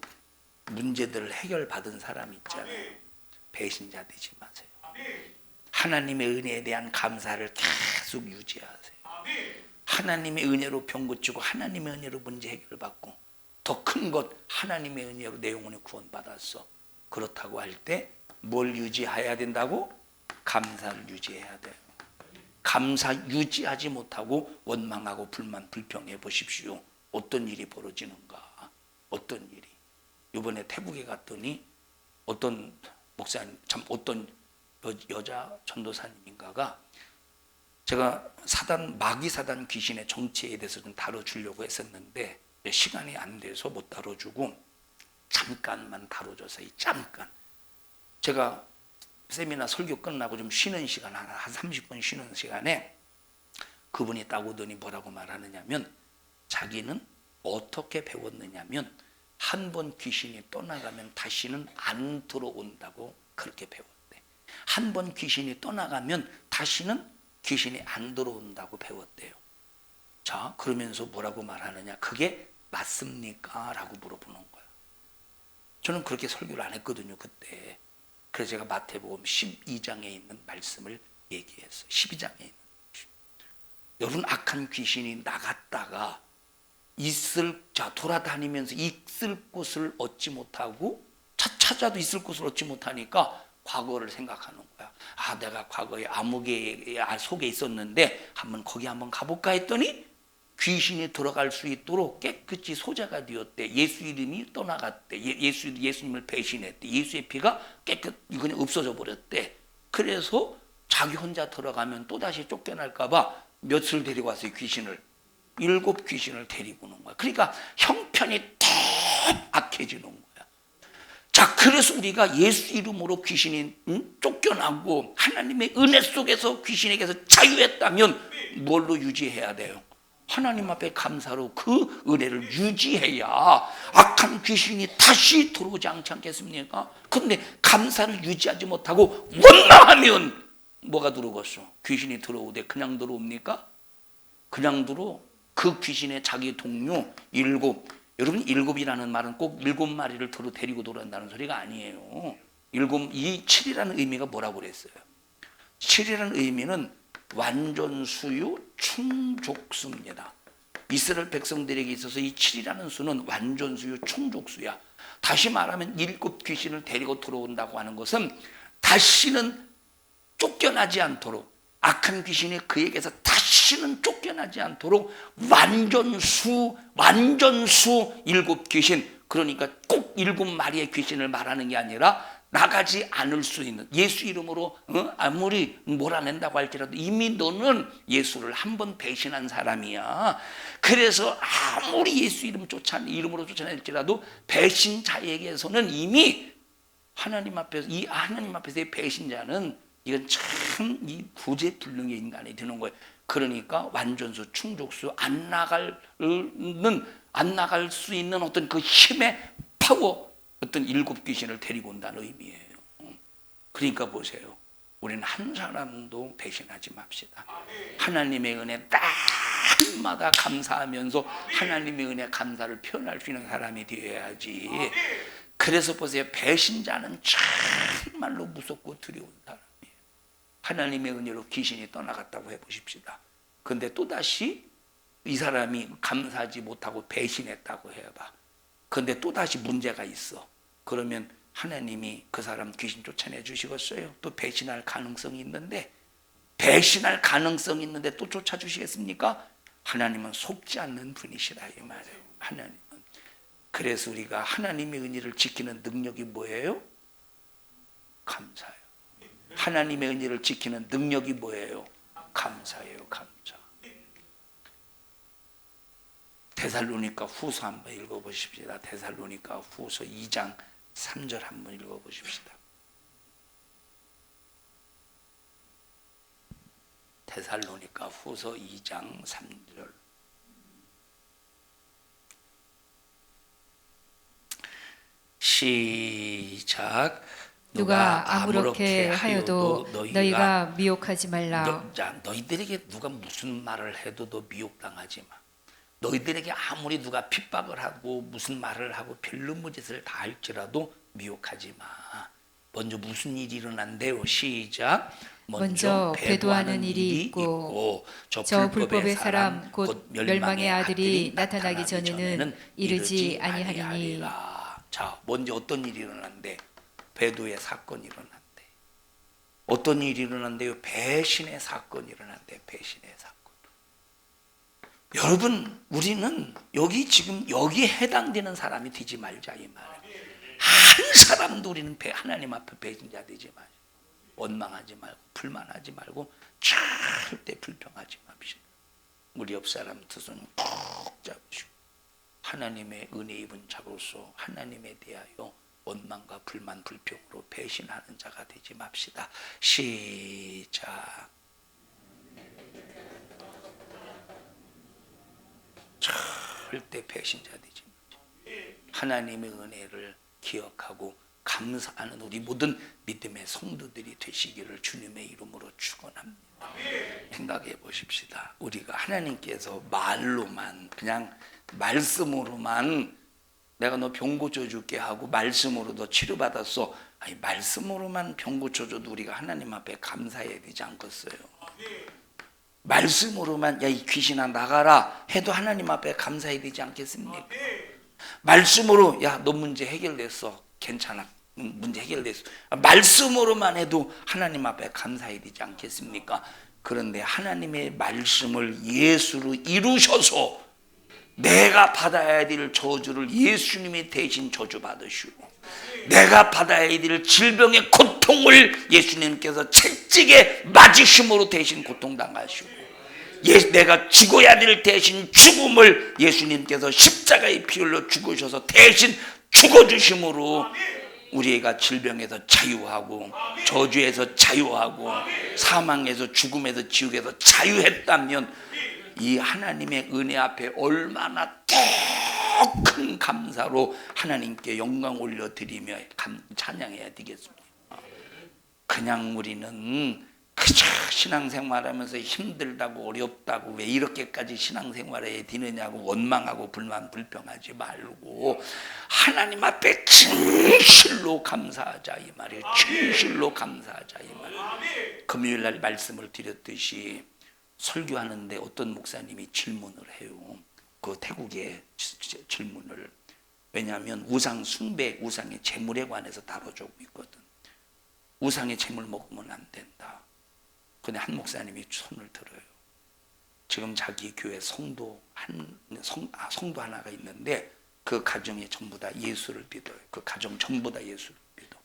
A: 문제들을 해결받은 사람 있잖아요. 배신자 되지 마세요. 하나님의 은혜에 대한 감사를 계속 유지하세요. 하나님의 은혜로 병 고치고 하나님의 은혜로 문제 해결받고 더 큰 것 하나님의 은혜로 내 영혼이 구원받았어. 그렇다고 할 때 뭘 유지해야 된다고? 감사를 유지해야 돼요. 감사 유지하지 못하고 원망하고 불만 불평해 보십시오. 어떤 일이 벌어지는가? 어떤 일이? 이번에 태국에 갔더니 어떤 목사님, 어떤 여자 전도사님인가가 제가 마귀 사단 귀신의 정체에 대해서 좀 다뤄주려고 했었는데 시간이 안 돼서 못 다뤄주고 잠깐만 다뤄줘서 잠깐. 제가 세미나 설교 끝나고 좀 쉬는 시간 한 30분 쉬는 시간에 그분이 딱 오더니 뭐라고 말하느냐면 자기는 어떻게 배웠느냐면 한 번 귀신이 떠나가면 다시는 안 들어온다고 그렇게 배웠대. 한 번 귀신이 떠나가면 다시는 귀신이 안 들어온다고 배웠대요. 자, 그러면서 뭐라고 말하느냐? 그게 맞습니까? 라고 물어보는 거야. 저는 그렇게 설교를 안 했거든요, 그때. 그래서 제가 마태복음 12장에 있는 말씀을 얘기했어요. 12장에 있는. 여러분, 악한 귀신이 나갔다가 돌아다니면서 있을 곳을 얻지 못하고 찾아도 있을 곳을 얻지 못하니까 과거를 생각하는 거야. 아, 내가 과거에 아무개 속에 있었는데 거기 한번 가볼까 했더니 귀신이 들어갈 수 있도록 깨끗이 소재가 되었대. 예수 이름이 떠나갔대. 예수님을 배신했대. 예수의 피가 그냥 없어져 버렸대. 그래서 자기 혼자 들어가면 또다시 쫓겨날까 봐 몇을 데리고 왔어요, 귀신을. 7 귀신을 데리고 오는 거야. 그러니까 형편이 더 악해지는 거야. 자, 그래서 우리가 예수 이름으로 귀신이 쫓겨나고 하나님의 은혜 속에서 귀신에게서 자유했다면 뭘로 유지해야 돼요? 하나님 앞에 감사로 그 은혜를 유지해야 악한 귀신이 다시 들어오지 않겠습니까? 그런데 감사를 유지하지 못하고 원망하면 뭐가 들어오겠어? 귀신이 들어오되 그냥 들어옵니까? 그냥 들어. 그 귀신의 자기 동료 7. 여러분, 7이라는 말은 꼭 7마리를 데리고 돌아온다는 소리가 아니에요. 7이라는 의미가 뭐라고 그랬어요? 7이라는 의미는 완전수유 충족수입니다. 이스라엘 백성들에게 있어서 이 7이라는 수는 완전수유 충족수야. 다시 말하면 7 귀신을 데리고 들어온다고 하는 것은 다시는 쫓겨나지 않도록, 악한 귀신이 그에게서 다시는 쫓겨나지 않도록 완전수 7 귀신, 그러니까 꼭 7마리의 귀신을 말하는 게 아니라 나가지 않을 수 있는, 예수 이름으로 아무리 몰아낸다고 할지라도 이미 너는 예수를 한 번 배신한 사람이야. 그래서 아무리 예수 이름으로 쫓아낼지라도 배신자에게서는 이미 하나님 앞에서의 배신자는 이건 참 이 구제불능의 인간이 되는 거예요. 그러니까 완전수 충족수 안 나갈 수 있는 어떤 그 힘의 파워, 어떤 7 귀신을 데리고 온다는 의미예요. 그러니까 보세요. 우리는 한 사람도 배신하지 맙시다. 하나님의 은혜 날마다 감사하면서 하나님의 은혜 감사를 표현할 수 있는 사람이 되어야지. 그래서 보세요. 배신자는 정말로 무섭고 두려운 사람이에요. 하나님의 은혜로 귀신이 떠나갔다고 해보십시다. 그런데 또다시 이 사람이 감사하지 못하고 배신했다고 해봐. 그런데 또다시 문제가 있어. 그러면 하나님이 그 사람 귀신 쫓아내 주시겠어요? 또 배신할 가능성이 있는데, 또 쫓아주시겠습니까? 하나님은 속지 않는 분이시다 이 말이에요. 하나님은. 그래서 우리가 하나님의 은혜를 지키는 능력이 뭐예요? 감사예요. 하나님의 은혜를 지키는 능력이 뭐예요? 감사예요. 감사. 데살로니가 후서 한번 읽어보십시다. 데살로니가 후서 2장 3절 한번 읽어보십시다. 데살로니가 후서 2장 3절. 시작.
B: 누가 아무렇게 하여도 너희가 미혹하지 말라.
A: 너희들에게 누가 무슨 말을 해도 너 미혹당하지 마. 너희들에게 아무리 누가 핍박을 하고 무슨 말을 하고 별놈무짓을 다 할지라도 미혹하지 마. 먼저 무슨 일이 일어난대요? 시작.
B: 먼저 배도하는 일이 있고 저 불법의 사람 곧 멸망의 아들이 나타나기 전에는 이르지 아니하리니.
A: 자, 먼저 어떤 일이 일어난대? 배도의 사건이 일어난대. 어떤 일이 일어난대요? 배신의 사건이 일어난대. 배신의 사건. 여러분, 우리는 지금 여기에 해당되는 사람이 되지 말자 이 말이에요. 한 사람도 우리는 하나님 앞에 배신자 되지 말자. 원망하지 말고 불만하지 말고 절대 불평하지 맙시다. 우리 옆 사람 두 손 꼭 잡으시고 하나님의 은혜 입은 자로서 하나님에 대하여 원망과 불만, 불평으로 배신하는 자가 되지 맙시다. 시작. 절대 배신자 되지 마십시오. 하나님의 은혜를 기억하고 감사하는 우리 모든 믿음의 성도들이 되시기를 주님의 이름으로 축원합니다. 생각해 보십시다. 우리가 하나님께서 말로만, 그냥 말씀으로만 내가 너 병 고쳐줄게 하고 말씀으로 너 치료받았어, 아니 말씀으로만 병 고쳐줘도 우리가 하나님 앞에 감사해야 되지 않겠어요? 말씀으로만 야 이 귀신아 나가라 해도 하나님 앞에 감사해야 되지 않겠습니까? 말씀으로 야 너 문제 해결됐어, 괜찮아, 문제 해결됐어, 말씀으로만 해도 하나님 앞에 감사해야 되지 않겠습니까? 그런데 하나님의 말씀을 예수로 이루셔서 내가 받아야 될 저주를 예수님이 대신 저주받으시고 내가 받아야 될 질병의 고통을 예수님께서 채찍에 맞으심으로 대신 고통당하시고 내가 죽어야 될 대신 죽음을 예수님께서 십자가에 피 흘려 죽으셔서 대신 죽어주심으로 우리가 질병에서 자유하고 저주에서 자유하고 사망에서 죽음에서 지옥에서 자유했다면 이 하나님의 은혜 앞에 얼마나 더 큰 감사로 하나님께 영광 올려드리며 찬양해야 되겠습니까? 그냥 우리는 그저 신앙생활하면서 힘들다고 어렵다고 왜 이렇게까지 신앙생활해야 되느냐고 원망하고 불만 불평하지 말고 하나님 앞에 진실로 감사하자 이 말이에요. 진실로 감사하자 이 말이에요. 금요일날 말씀을 드렸듯이 설교하는데 어떤 목사님이 질문을 해요. 그 태국의 질문을. 왜냐하면 우상 숭배, 우상의 재물에 관해서 다뤄주고 있거든. 우상의 재물 먹으면 안 된다. 근데 한 목사님이 손을 들어요. 지금 자기 교회 성도 하나가 있는데 그 가정이 전부 다 예수를 믿어요. 그 가정 전부 다 예수를 믿어.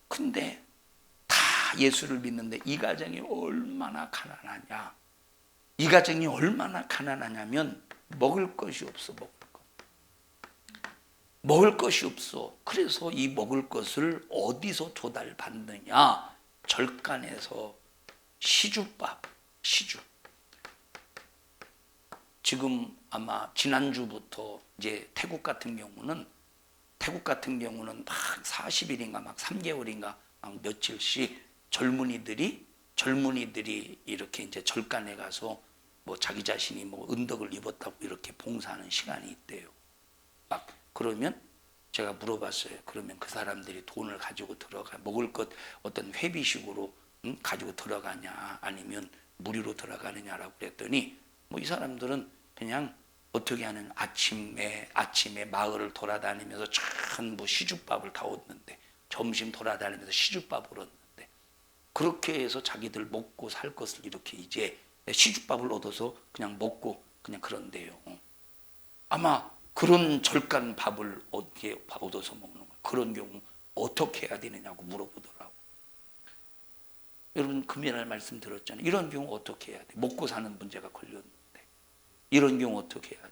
A: 근데 다 예수를 믿는데 이 가정이 얼마나 가난하냐. 이 가정이 얼마나 가난하냐면 먹을 것이 없어. 먹을 것이 없어. 그래서 이 먹을 것을 어디서 조달받느냐. 절간에서 시주밥, 시주. 지금 아마 지난주부터 이제 태국 같은 경우는 막 40일인가 막 3개월인가 막 며칠씩 젊은이들이 이렇게 이제 절간에 가서 뭐 자기 자신이 뭐 은덕을 입었다고 이렇게 봉사하는 시간이 있대요. 막 그러면 제가 물어봤어요. 그러면 그 사람들이 돈을 가지고 들어가 먹을 것 어떤 회비식으로 가지고 들어가냐 아니면 무료로 들어가느냐라고 그랬더니 뭐 이 사람들은 그냥 어떻게 하는 아침에 마을을 돌아다니면서 전부 시주밥을 다 얻는데 점심 돌아다니면서 시주밥을 얻는데 그렇게 해서 자기들 먹고 살 것을 이렇게 이제 시주밥을 얻어서 그냥 먹고 그냥 그런데요. 아마 그런 절간 밥을 어디에 얻어서 먹는 거예요. 그런 경우 어떻게 해야 되느냐고 물어보더라고. 여러분 금요일날 말씀 들었잖아요. 이런 경우 어떻게 해야 돼? 먹고 사는 문제가 걸렸는데 이런 경우 어떻게 해야 돼?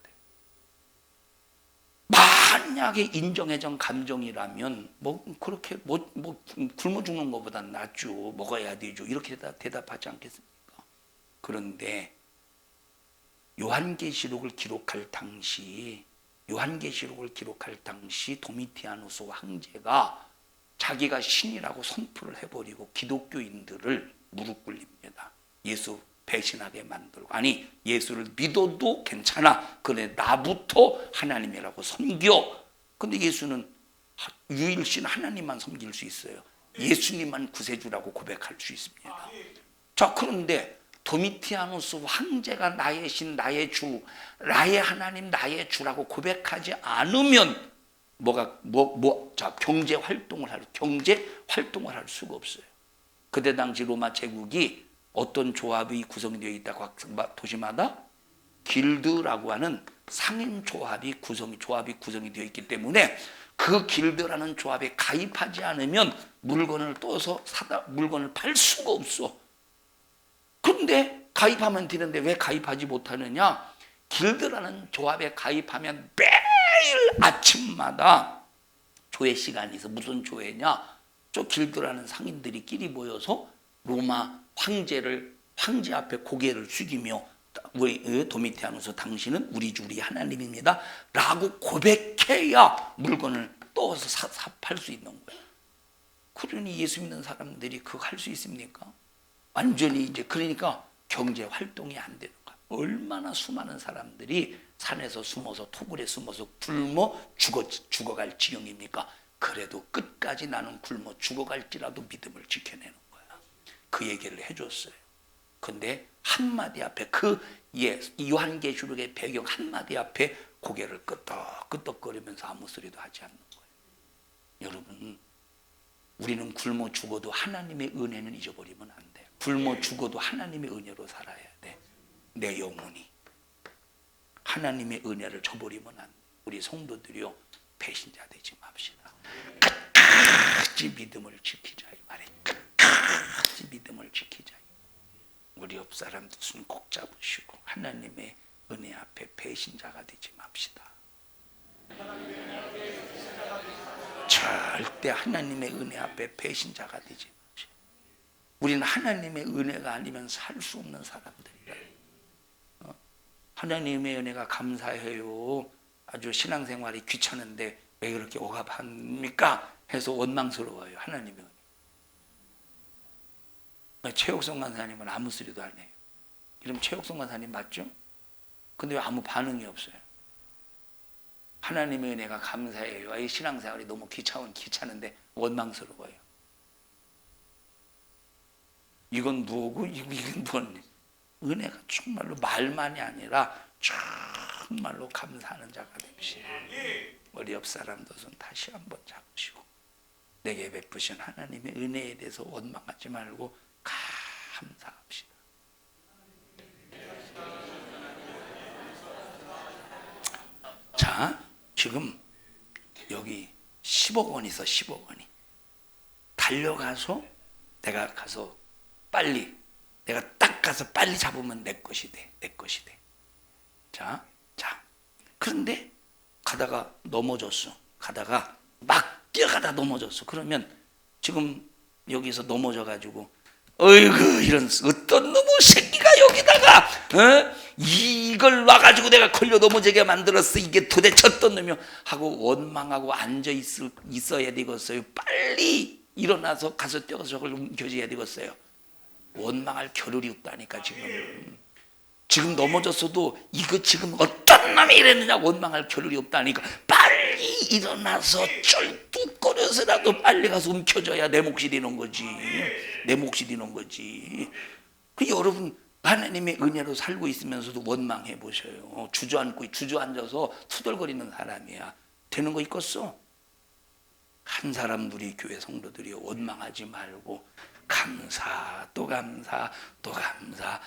A: 만약에 인정해정 감정이라면 뭐 그렇게 뭐 굶어 죽는 것보다 낫죠. 먹어야 되죠. 이렇게 대답하지 않겠습니까? 그런데 요한계시록을 기록할 당시 도미티아누스 황제가 자기가 신이라고 선포를 해버리고 기독교인들을 무릎 꿇립니다. 예수 배신하게 만들고 아니 예수를 믿어도 괜찮아. 그래 나부터 하나님이라고 섬겨. 근데 예수는 유일신 하나님만 섬길 수 있어요. 예수님만 구세주라고 고백할 수 있습니다. 자 그런데 도미티아누스 황제가 나의 신, 나의 주, 나의 하나님, 나의 주라고 고백하지 않으면 경제 활동을 할 수가 없어요. 그때 당시 로마 제국이 어떤 조합이 구성되어 있다고 도시마다 길드라고 하는 상인 조합이 구성이 되어 있기 때문에 그 길드라는 조합에 가입하지 않으면 물건을 팔 수가 없어. 그런데 가입하면 되는데 왜 가입하지 못하느냐? 길드라는 조합에 가입하면 매일 아침마다 조회 시간이 있어. 무슨 조회냐? 저 길드라는 상인들이 모여서 로마 황제 앞에 고개를 숙이며 우리 도미티아누스 당신은 우리 주 우리 하나님입니다 라고 고백해야 물건을 떠서 팔 수 있는 거예요. 그러니 예수 믿는 사람들이 그거 할 수 있습니까? 완전히 이제 그러니까 경제 활동이 안 되는 거야. 얼마나 수많은 사람들이 산에서 숨어서 토굴에 숨어서 굶어 죽어갈 지경입니까? 그래도 끝까지 나는 굶어 죽어갈지라도 믿음을 지켜내는 거야. 그 얘기를 해줬어요. 근데 한마디 앞에 요한계시록의 배경 한마디 앞에 고개를 끄덕끄덕거리면서 아무 소리도 하지 않는 거예요. 여러분, 우리는 굶어 죽어도 하나님의 은혜는 잊어버리면 안 돼. 굶어 죽어도 하나님의 은혜로 살아야 돼. 내 영혼이 하나님의 은혜를 저버리면 안 돼. 우리 성도들이요, 배신자 되지 맙시다. 끝까지 믿음을 지키자 이 말이에요. 끝까지 믿음을 지키자. 우리 옆 사람도 손 꼭 잡으시고 하나님의 은혜 앞에 배신자가 되지 맙시다. 절대 하나님의 은혜 앞에 배신자가 되지 맙시다. 우리는 하나님의 은혜가 아니면 살 수 없는 사람들이라. 하나님의 은혜가 감사해요. 아주 신앙생활이 귀찮은데 왜 그렇게 억압합니까? 해서 원망스러워요. 하나님의 은혜. 최옥성 간사님은 아무 소리도 안 해요. 이러면 최옥성 간사님 맞죠? 근데 왜 아무 반응이 없어요? 하나님의 은혜가 감사해요. 이 신앙생활이 너무 귀찮은데 원망스러워요. 이건 뭐고? 이건 뭔? 은혜가 정말로 말만이 아니라 정말로 감사하는 자가 됩시다. 우리 옆 사람도 손 다시 한번 잡으시고 내게 베푸신 하나님의 은혜에 대해서 원망하지 말고 감사합시다. 자, 지금 여기 10억 원 있어. 10억 원이 달려가서 내가 가서 내가 딱 가서 빨리 잡으면 내 것이 돼. 내 것이 돼. 자, 그런데 가다가 넘어졌어. 가다가 막 뛰어가다 넘어졌어. 그러면 지금 여기서 넘어져가지고 어이구 이런 어떤 놈의 새끼가 여기다가 이걸 놔가지고 내가 걸려 넘어지게 만들었어. 이게 도대체 어떤 놈이야 하고 원망하고 앉아 있어야 되겠어요. 빨리 일어나서 가서 뛰어서 저걸 옮겨줘야 되겠어요. 원망할 겨를이 없다니까. 지금 넘어졌어도 이거 지금 어떤 놈이 이랬느냐 원망할 겨를이 없다니까. 빨리 일어나서 쩔뚝거려서라도 빨리 가서 움켜줘야 내 몫이 되는 거지. 내 몫이 되는 거지. 그 여러분 하나님의 은혜로 살고 있으면서도 원망해 보셔요. 주저앉아서 투덜거리는 사람이야. 되는 거 있겠어? 한 사람 우리 교회 성도들이 원망하지 말고 감사 또 감사 또 감사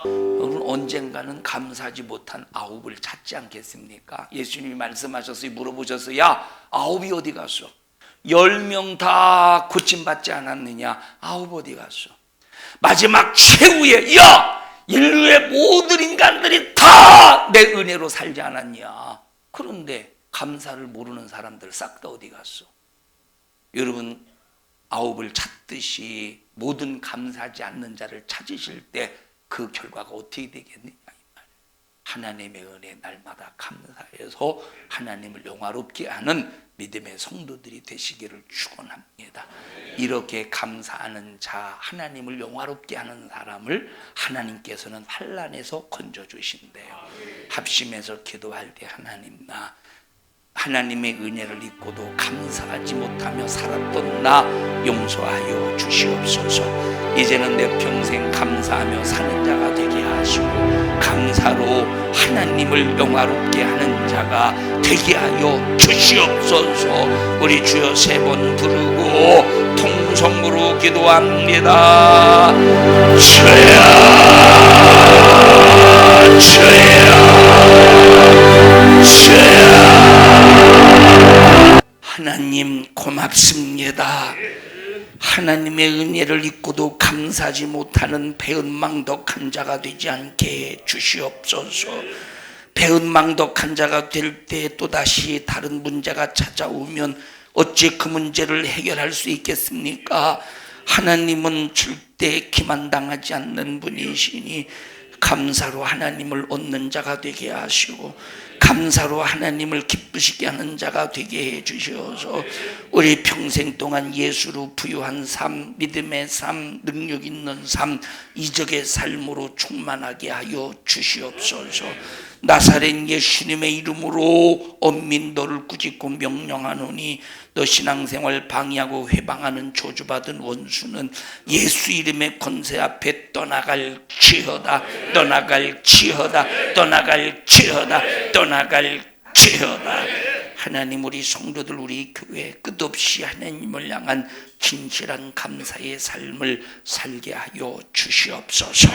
A: 여러분 언젠가는 감사하지 못한 아홉을 찾지 않겠습니까? 예수님이 말씀하셨어요. 물어보셨어요. 야, 아홉이 어디 갔어? 10명 다 고침받지 않았느냐? 아홉 어디 갔어? 마지막 최후에 인류의 모든 인간들이 다 내 은혜로 살지 않았냐? 그런데 감사를 모르는 사람들 싹 다 어디 갔어? 여러분 아홉을 찾듯이 모든 감사하지 않는 자를 찾으실 때 그 결과가 어떻게 되겠느냐? 하나님의 은혜 날마다 감사해서 하나님을 영화롭게 하는 믿음의 성도들이 되시기를 축원합니다. 이렇게 감사하는 자, 하나님을 영화롭게 하는 사람을 하나님께서는 환난에서 건져주신대요. 합심해서 기도할 때 하나님 나 하나님의 은혜를 잊고도 감사하지 못하며 살았던 나 용서하여 주시옵소서. 이제는 내 평생 감사하며 사는 자가 되게 하시고 감사로 하나님을 영화롭게 하는 자가 되게 하여 주시옵소서. 우리 주여 3번 부르고 통성으로 기도합니다. 주여 하나님 고맙습니다. 하나님의 은혜를 잊고도 감사하지 못하는 배은망덕한 자가 되지 않게 해 주시옵소서. 배은망덕한 자가 될 때 또다시 다른 문제가 찾아오면 어찌 그 문제를 해결할 수 있겠습니까? 하나님은 절대 기만당하지 않는 분이시니 감사로 하나님을 얻는 자가 되게 하시고 감사로 하나님을 기쁘시게 하는 자가 되게 해 주셔서 우리 평생 동안 예수로 부유한 삶, 믿음의 삶, 능력 있는 삶, 이적의 삶으로 충만하게 하여 주시옵소서. 나사렛 예수님의 이름으로 엄민 너를 꾸짖고 명령하노니 너 신앙생활 방해하고 회방하는 저주받은 원수는 예수 이름의 권세 앞에 떠나갈지어다. 떠나갈지어다. 떠나갈지어다. 떠나갈지어다. 하나님, 우리 성도들, 우리 교회 끝없이 하나님을 향한 진실한 감사의 삶을 살게 하여 주시옵소서.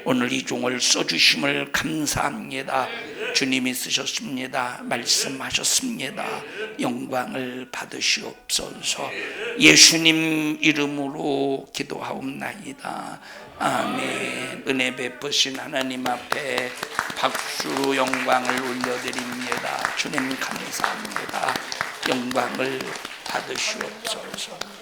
A: 오늘 이 종을 써주심을 감사합니다. 주님이 쓰셨습니다. 말씀하셨습니다. 영광을 받으시옵소서. 예수님 이름으로 기도하옵나이다. 아멘. 은혜 베푸신 하나님 앞에 박수로 영광을 올려드립니다. 주님 감사합니다. 영광을 받으시옵소서.